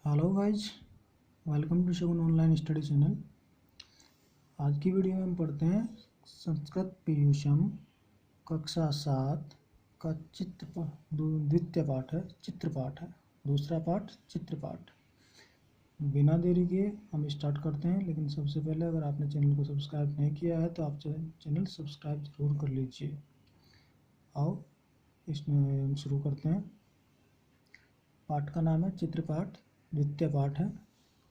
Hello guys, welcome to Shagun online study channel. आज की video में हम पढ़ते हैं संस्कृत पीयूषम कक्षा 7 का द्वितीय पाठ है, चित्रपाठ है। दूसरा पाठ चित्रपाठ। बिना देरी के हम स्टार्ट करते हैं, लेकिन सबसे पहले अगर आपने चैनल को सब्सक्राइब नहीं किया है तो आप चैनल सब्सक्राइब जरूर कर लीजिए। आओ इसमें हम शुरू करते हैं। पाठ का नाम है चित्रपाठ, द्वितीय पाठ है,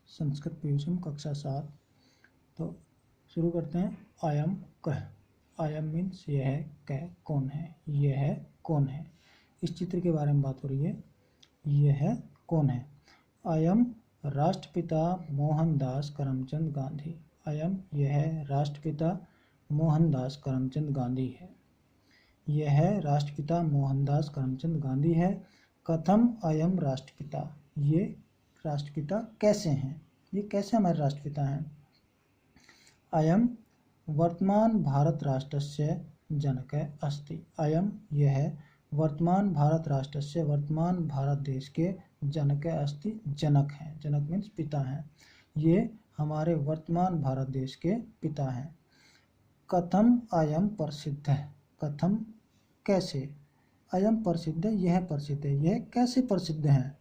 संस्कृत पीयूषम कक्षा 7। तो शुरू करते हैं। अयम कह। अयम मीन्स यह है, कह कौन है, यह है कौन है। इस चित्र के बारे में बात हो रही है। यह है कौन है। अयम राष्ट्रपिता मोहनदास करमचंद गांधी। अयम यह है राष्ट्रपिता मोहनदास करमचंद गांधी है। यह है राष्ट्रपिता मोहनदास करमचंद गांधी है। कथम अयम राष्ट्रपिता, ये राष्ट्रपिता कैसे हैं, ये कैसे हमारे राष्ट्रपिता हैं। अयम वर्तमान भारत राष्ट्रस्य जनक अस्ति। अयम यह है वर्तमान भारत राष्ट्रस्य, वर्तमान भारत देश के जनक अस्ति, जनक हैं। जनक मीन्स पिता हैं। ये हमारे वर्तमान भारत देश के पिता हैं। कथम अयम प्रसिद्ध है। कथम कैसे, अयम प्रसिद्ध है, यह प्रसिद्ध है, यह कैसे प्रसिद्ध है।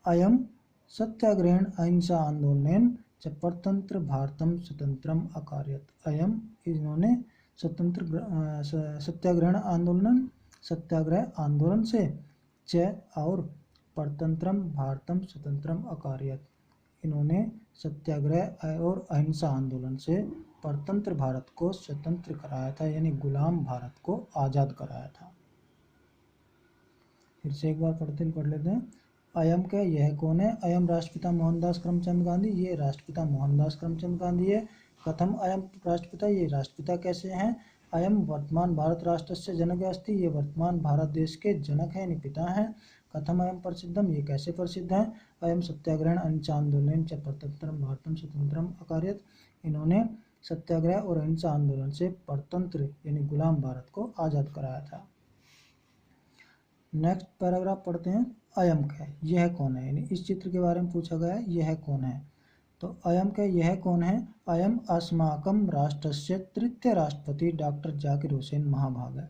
अयम सत्याग्रहण अहिंसा आंदोलन च परतंत्र भारतम स्वतंत्रम अकार्यत। अयम इन्होंने सत्याग्रहण आंदोलन, सत्याग्रह आंदोलन से, च और परतंत्रम भारतम स्वतंत्रम अकार्यत, इन्होंने सत्याग्रह और अहिंसा आंदोलन से परतंत्र भारत को स्वतंत्र कराया था, यानी गुलाम भारत को आज़ाद कराया था। फिर से एक बार पढ़ लेते हैं। अयम क्या, यह कौन है। अयम राष्ट्रपिता मोहनदास करमचंद गांधी, ये राष्ट्रपिता मोहनदास करमचंद गांधी है। कथम अयम राष्ट्रपिता, ये राष्ट्रपिता कैसे हैं। अयम वर्तमान भारत राष्ट्र से जनक अस्ति, ये वर्तमान भारत देश के जनक हैं, यानी पिता हैं। कथम अयम प्रसिद्धम, ये कैसे प्रसिद्ध हैं। अयम सत्याग्रहण अहिंसा आंदोलन च परतंत्रम भारतम स्वतंत्रम अकार्यत, इन्होंने सत्याग्रह और अहिंसा आंदोलन से परतंत्र यानी गुलाम भारत को आज़ाद कराया था। नेक्स्ट पैराग्राफ पढ़ते हैं। अयम क्या, यह कौन है, यानी इस चित्र के बारे में पूछा गया है, यह कौन है। तो अयम क्या, यह कौन है। अयम अस्माकम राष्ट्रस्य तृतीय राष्ट्रपति डॉक्टर जाकिर हुसैन महाभाग है।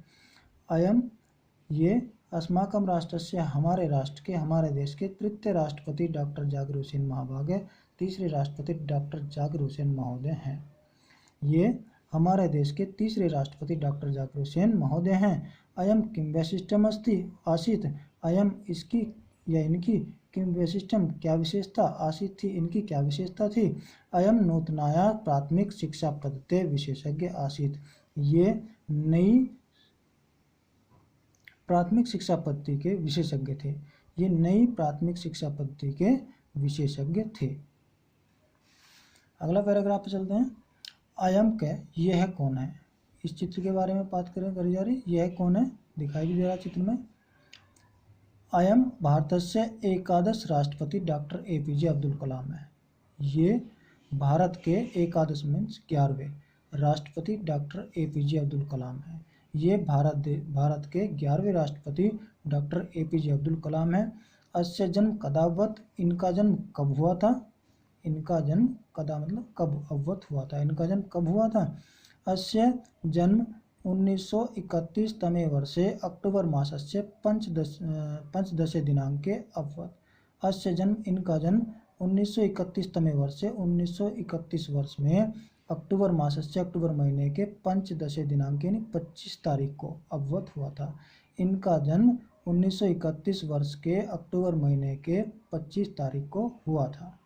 अयम ये अस्माकम राष्ट्रस्य हमारे राष्ट्र के, हमारे देश के तृतीय राष्ट्रपति डॉक्टर जाकिर हुसैन महाभाग है, तीसरे राष्ट्रपति डॉक्टर जाकिर हुसैन महोदय हैं। ये हमारे देश के तीसरे राष्ट्रपति डॉक्टर जाकिर हुसैन महोदय हैं। अयम किम वैशिष्टम अस्ति आसीत, अयम इसकी या इनकी, किम वैशिष्टम क्या विशेषता, आसीत थी इनकी क्या विशेषता थी। अयम नूतनाया प्राथमिक शिक्षा पद्धति विशेषज्ञ आसीत, ये नई प्राथमिक शिक्षा पद्धति के विशेषज्ञ थे, ये नई प्राथमिक शिक्षा पद्धति के विशेषज्ञ थे। अगला पैराग्राफ पे चलते हैं। अयम क्या, यह कौन है। इस चित्र के बारे में बात करी जा रही, यह कौन है, दिखाई भी दे रहा चित्र में। अयम भारतस्य एकादश राष्ट्रपति डॉक्टर APJ अब्दुल कलाम है। ये भारत के एकादश मीन्स 11वें राष्ट्रपति डॉक्टर APJ अब्दुल कलाम है। ये भारत के 11वें राष्ट्रपति डॉक्टर APJ अब्दुल कलाम है। अस्य जन्म कदावत, इनका जन्म कब हुआ था। इनका जन्म कदा मतलब कब, अवत हुआ था, इनका जन्म कब हुआ था। अस्य जन्म 1931 तमे वर्षे अक्टोबर मासस्य पंचदशे दिनांके अभवत्। अस्य जन्म, इनका जन्म 1931 तमे वर्षे 1931 वर्ष में अक्टूबर मासस्य, अक्टूबर महीने के पंचदशे दिनांक यानी 25 तारीख को अभवत हुआ था। इनका जन्म 1931 वर्ष के अक्टूबर महीने के 25 तारीख को हुआ था।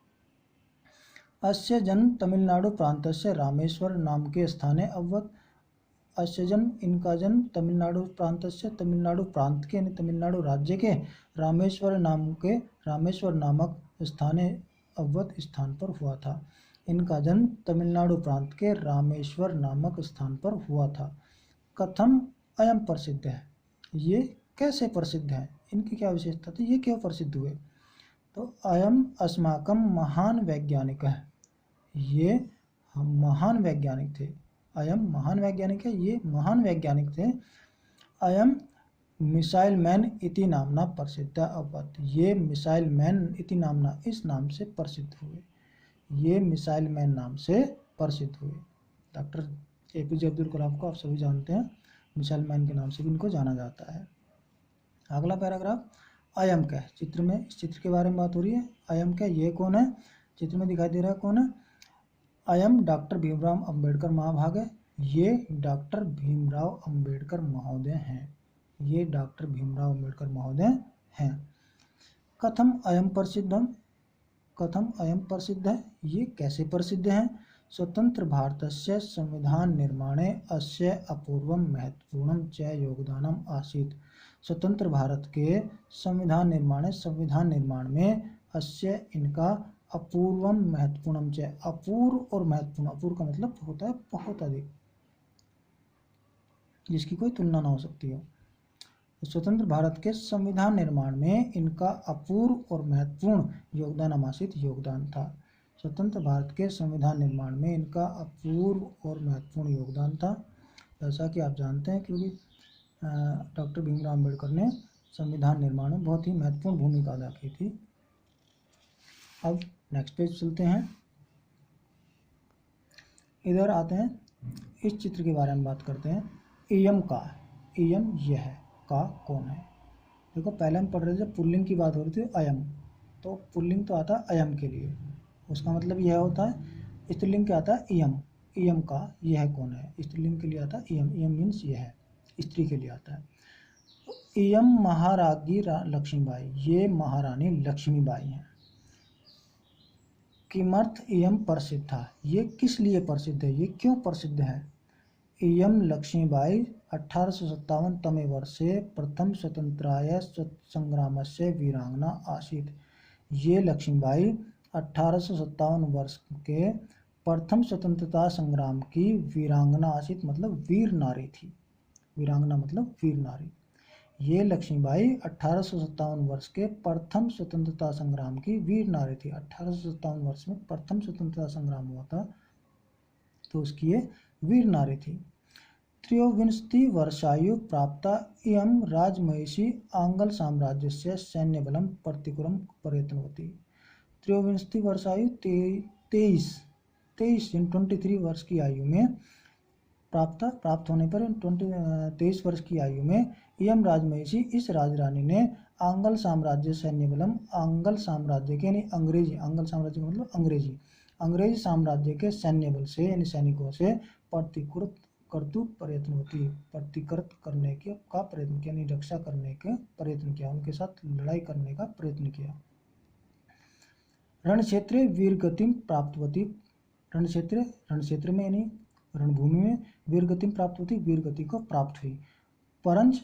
अस्य जन्म तमिलनाडु प्रांतस्य रामेश्वर नाम के स्थाने अभवत्। अस्य जन्म, इनका जन्म तमिलनाडु प्रांतस्य, तमिलनाडु प्रांत के यानी तमिलनाडु राज्य के रामेश्वर नामक स्थाने अभवत स्थान पर हुआ था। इनका जन्म तमिलनाडु प्रांत के रामेश्वर नामक स्थान पर हुआ था। कथम अयम प्रसिद्ध है, ये कैसे प्रसिद्ध है, इनकी क्या विशेषता थी, ये क्यों प्रसिद्ध हुए। तो अयम अस्माकम महान वैज्ञानिक है, ये हम महान वैज्ञानिक थे। अयम महान वैज्ञानिक है, ये महान वैज्ञानिक थे। अयम मिसाइल मैन इति नामना प्रसिद्ध अभवत। ये मिसाइल मैन इति नामना, इस नाम से प्रसिद्ध हुए। ये मिसाइल मैन नाम से प्रसिद्ध हुए। डॉक्टर APJ अब्दुल कलाम को आप सभी जानते हैं, मिसाइल मैन के नाम से भी इनको जाना जाता है। अगला पैराग्राफ, अयम क्या है? चित्र में, इस चित्र के बारे में बात हो रही है। अयम क्या, ये कौन है? चित्र में दिखाई दे रहा है कौन है? अयम डॉक्टर भीमराव अंबेडकर महाभाग है। ये डॉक्टर भीमराव अंबेडकर महोदय हैं। ये डॉक्टर भीमराव अंबेडकर महोदय हैं। कथम अयम प्रसिद्धम, कथम अयम प्रसिद्ध है? ये कैसे प्रसिद्ध है? स्वतंत्र भारतस्य संविधान निर्माणे अस्य अपूर्वम महत्वपूर्णम च योगदानम आसीत्। स्वतंत्र भारत के संविधान निर्माण में अस्य इनका अपूर्वम महत्वपूर्णम च, अपूर्व और महत्वपूर्ण, अपूर्व का मतलब होता है बहुत अधिक, जिसकी कोई तुलना ना हो सकती हो। स्वतंत्र भारत के संविधान निर्माण में इनका अपूर्व और महत्वपूर्ण योगदान आमाशित योगदान था। स्वतंत्र भारत के संविधान निर्माण में इनका अपूर्व और महत्वपूर्ण योगदान था। जैसा कि आप जानते हैं, क्योंकि डॉक्टर भीमराव अंबेडकर ने संविधान निर्माण में बहुत ही महत्वपूर्ण भूमिका अदा की थी। अब नेक्स्ट पेज चलते हैं, इधर आते हैं, इस चित्र के बारे में बात करते हैं। इयम का, इयम यह है, का कौन है? देखो पहले हम पढ़ रहे थे, पुल्लिंग की बात हो रही थी अयम, तो पुल्लिंग तो आता है अयम के लिए, उसका मतलब यह होता है। स्त्रीलिंग क्या आता है? इयम। इयम का यह कौन है? स्त्रीलिंग के लिए आता है इयम, इयम मीन्स यह है, स्त्री के लिए आता है। इयम महाराज्ञी लक्ष्मीबाई, ये महारानी लक्ष्मीबाई हैं। किमर्थ इयम प्रसिद्धा, ये किस लिए प्रसिद्ध है? ये क्यों प्रसिद्ध है? इयम लक्ष्मीबाई 1857 तमे वर्षे प्रथम स्वतंत्राय संग्रामस्य वीरांगना आसीत्। ये लक्ष्मीबाई 1857 वर्ष के प्रथम स्वतंत्रता संग्राम की वीरांगना आसीत्, मतलब वीर नारी थी। वीरांगना मतलब वीर नारी। ये लक्ष्मीबाई 1857 वर्ष के प्रथम स्वतंत्रता संग्राम की वीर नारी थी। 1857 वर्ष में प्रथम स्वतंत्रता संग्राम हुआ था, तो उसकी ये वीर नारी थी। त्रयोविंशति वर्षायु प्राप्ता इयं राजमहिषी आंग्ल साम्राज्य से सैन्य बलम प्रतिकुलम प्रयत्नवती। त्रयोविंशति वर्षायु 23 वर्ष की आयु में प्राप्त होने पर 23 वर्ष की आयु में इयम राजमहिषी, इस राजरानी ने आंग्ल साम्राज्य सैन्य बलम, आंग्ल साम्राज्य के यानी अंग्रेजी, आंग्ल साम्राज्य का मतलब अंग्रेजी, अंग्रेजी साम्राज्य के सैन्य बल से यानी सैनिकों से प्रतिकृत कर्तु प्रयत्न होती, प्रतिकृत करने के का प्रयत्न किया, यानी रक्षा करने का प्रयत्न किया, उनके साथ लड़ाई करने का प्रयत्न किया। रण क्षेत्रे वीर गतिम प्राप्तवती, रण क्षेत्र में यानी रणभूमि में वीर गति प्राप्त होती, वीर गति को प्राप्त हुई। परंच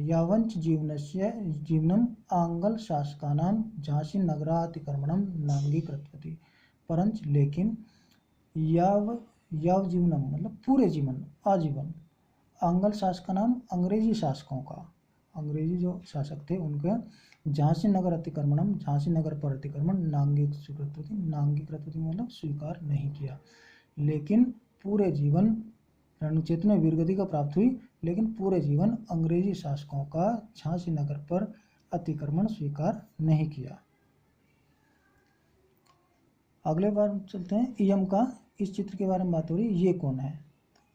यावंच जीवनम आंग्ल शासकानां झांसी नगरातिक्रमणम नांगीकृतवती। परंच लेकिन याव जीवनम मतलब पूरे जीवन, आजीवन, आंग्ल शासकानां अंग्रेजी शासकों का, अंग्रेजी जो शासक थे उनका झांसी नगर अतिक्रमणम, झांसी नगर पर अतिक्रमण नांगीकृतवती मतलब स्वीकार नहीं किया। लेकिन पूरे जीवन रणक्षेत्र में वीरगति का प्राप्त हुई, लेकिन पूरे जीवन अंग्रेजी शासकों का झांसी नगर पर अतिक्रमण स्वीकार नहीं किया। अगले बार चलते हैं, इयम का, इस चित्र के बारे में बात हो रही है, ये कौन है?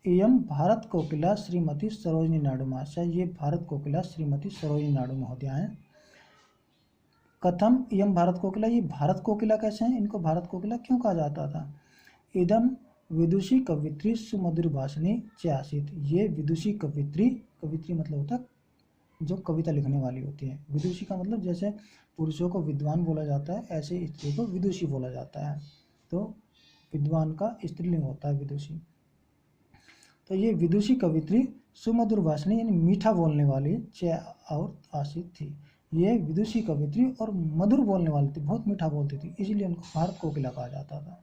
इयम भारत कोकिला श्रीमती सरोजिनी नायडू महाशय, ये भारत कोकिला श्रीमती सरोजिनी नायडू महोदया हैं। कथम इयम भारत कोकिला, ये भारत कोकिला कैसे हैं? इनको भारत कोकिला क्यों कहा जाता था? इदम विदुषी कवित्री सुमधुर भाषणी च आसीत्, ये विदुषी कवित्री, कवित्री मतलब होता है जो कविता लिखने वाली होती है। विदुषी का मतलब जैसे पुरुषों को विद्वान बोला जाता है, ऐसे स्त्री को विदुषी बोला जाता है, तो विद्वान का स्त्रीलिंग होता है विदुषी। तो ये विदुषी कवित्री सुमधुर भाषणी यानी मीठा बोलने वाली च और आसीत् थी। ये विदुषी कवित्री और मधुर बोलने वाली थी, बहुत मीठा बोलती थी, इसीलिए उनको भारत कोकिला कहा जाता था।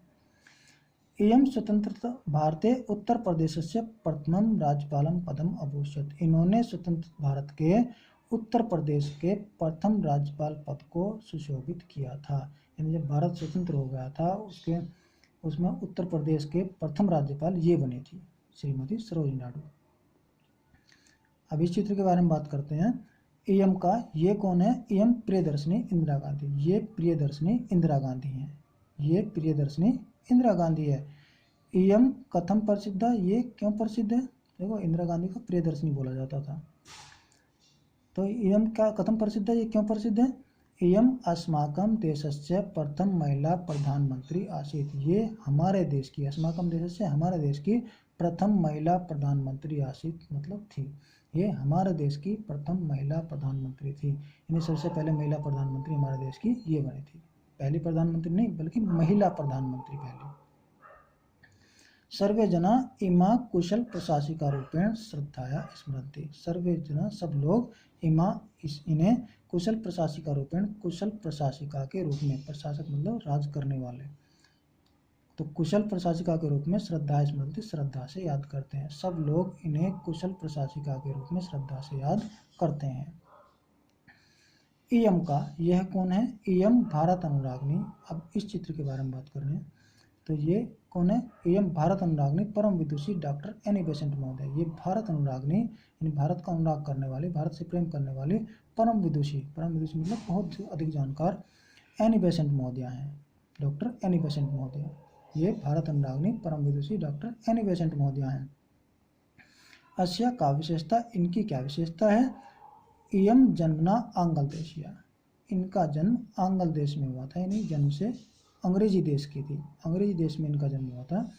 इयं स्वतंत्रता भारते उत्तर प्रदेश से प्रथम राज्यपालम पदम अभूषत, इन्होंने स्वतंत्र भारत के उत्तर प्रदेश के प्रथम राज्यपाल पद को सुशोभित किया था। यानी जब भारत स्वतंत्र हो गया था उसमें उत्तर प्रदेश के प्रथम राज्यपाल ये बनी थी, श्रीमती सरोजिनी नायडू। अब इस चित्र के बारे में बात करते हैं। एम का ये कौन है? एम प्रियदर्शनी इंदिरा गांधी। ये प्रियदर्शनी इंदिरा गांधी हैं। ये प्रियदर्शनी इंदिरा गांधी है। एम कथम प्रसिद्ध है? ये क्यों प्रसिद्ध है? देखो इंदिरा गांधी को प्रियदर्शनी बोला जाता था। तो एम क्या कथम प्रसिद्ध है? ये क्यों प्रसिद्ध है? एम अस्माकं देशस्य प्रथम महिला प्रधानमंत्री आसीत्। ये हमारे देश की, अस्माकं देशस्य हमारे देश की प्रथम महिला प्रधानमंत्री आसीत् मतलब थी। ये हमारे देश की प्रथम महिला प्रधानमंत्री थी। इन्हें सबसे पहले महिला प्रधानमंत्री हमारे देश की ये बनी थी। पहली प्रधानमंत्री नहीं बल्कि महिला प्रधानमंत्री पहली। सर्वे जना इमा कुशल प्रशासिका रूपेण श्रद्धाया स्मरन्ति। सर्वे जना सब लोग इमा इन्हें कुशल प्रशासिका रूपेण कुशल प्रशासिका के रूप में, प्रशासक मतलब राज करने वाले, तो कुशल प्रशासिका के रूप में श्रद्धा स्मृति श्रद्धा से याद करते हैं। सब लोग इन्हें कुशल प्रशासिका के रूप में श्रद्धा से याद करते हैं। एम का यह कौन है? एम भारत अनुरागनी। अब इस चित्र के बारे में बात कर रहे हैं। तो ये कौन है? एम भारत अनुरागनी परम विदुषी डॉक्टर एनी बेसेंट महोदय। ये भारत अनुरागनी यानी भारत का अनुराग करने वाले, भारत से प्रेम करने वाले परम विदुषी मतलब बहुत अधिक जानकार एनी बेसेंट महोदय हैं, डॉक्टर एनी बेसेंट महोदय। ये भारत अनुरागनी परम विदुषी डॉक्टर एनी बेसेंट महोदय हैं। अस्या का विशेषता, इनकी क्या विशेषता है? एम जन्मना आंग्ल देशिया। इनका जन्म आंग्ल देश में हुआ था, यानी जन्म से अंग्रेजी देश की थी, अंग्रेजी देश में इनका जन्म हुआ था।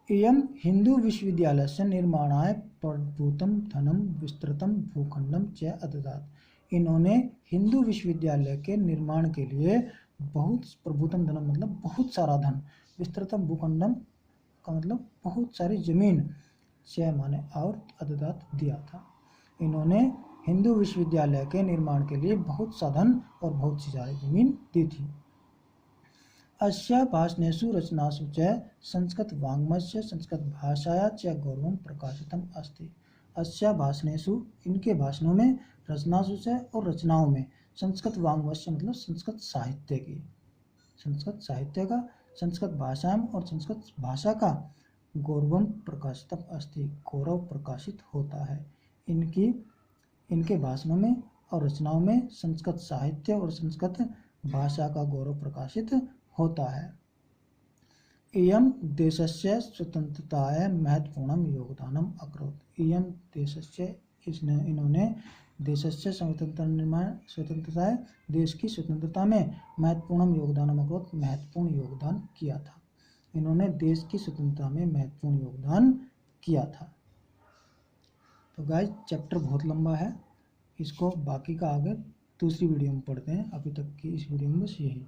एम हिंदू विश्वविद्यालय से निर्माणाय प्रभूतम धनम विस्तृतम भूखंडम च अददात। इन्होंने हिंदू विश्वविद्यालय के निर्माण के लिए बहुत, प्रभूतम धनम मतलब बहुत सारा धन, विस्तृतम भूखंडम का मतलब बहुत सारी जमीन, च माने और अददात दिया था। इन्होंने हिंदू विश्वविद्यालय के निर्माण के लिए बहुत सा धन और बहुत सी सारी जमीन दी थी। अस्या भाषणेषु रचनासु च संस्कृत वाङ्मयस्य संस्कृत भाषाया च गौरवं प्रकाशितम् अस्ति। अस्या भाषणेषु, इनके भाषणों में, रचनासु च और रचनाओं में, संस्कृत वाङ्मयस्य मतलब संस्कृत साहित्य की, संस्कृत साहित्य का, संस्कृत भाषायाम और संस्कृत भाषा का गौरवं प्रकाशितम् अस्ति गौरव प्रकाशित होता है। इनके भाषणों में और रचनाओं में संस्कृत साहित्य और संस्कृत भाषा का गौरव प्रकाशित होता है। इयं देशस्य स्वतंत्रताय महत्वपूर्णं योगदानम अकरोत्। इयं देशस्य, इन्होंने देशस्य स्वतंत्रताय, देश की स्वतंत्रता में महत्वपूर्णम योगदानम अकरोत् महत्वपूर्ण योगदान किया था। इन्होंने देश की स्वतंत्रता में महत्वपूर्ण योगदान किया था। तो गाइस चैप्टर बहुत लंबा है, इसको बाकी का आगे दूसरी वीडियो में पढ़ते हैं। अभी तक की इस वीडियो में बस यही।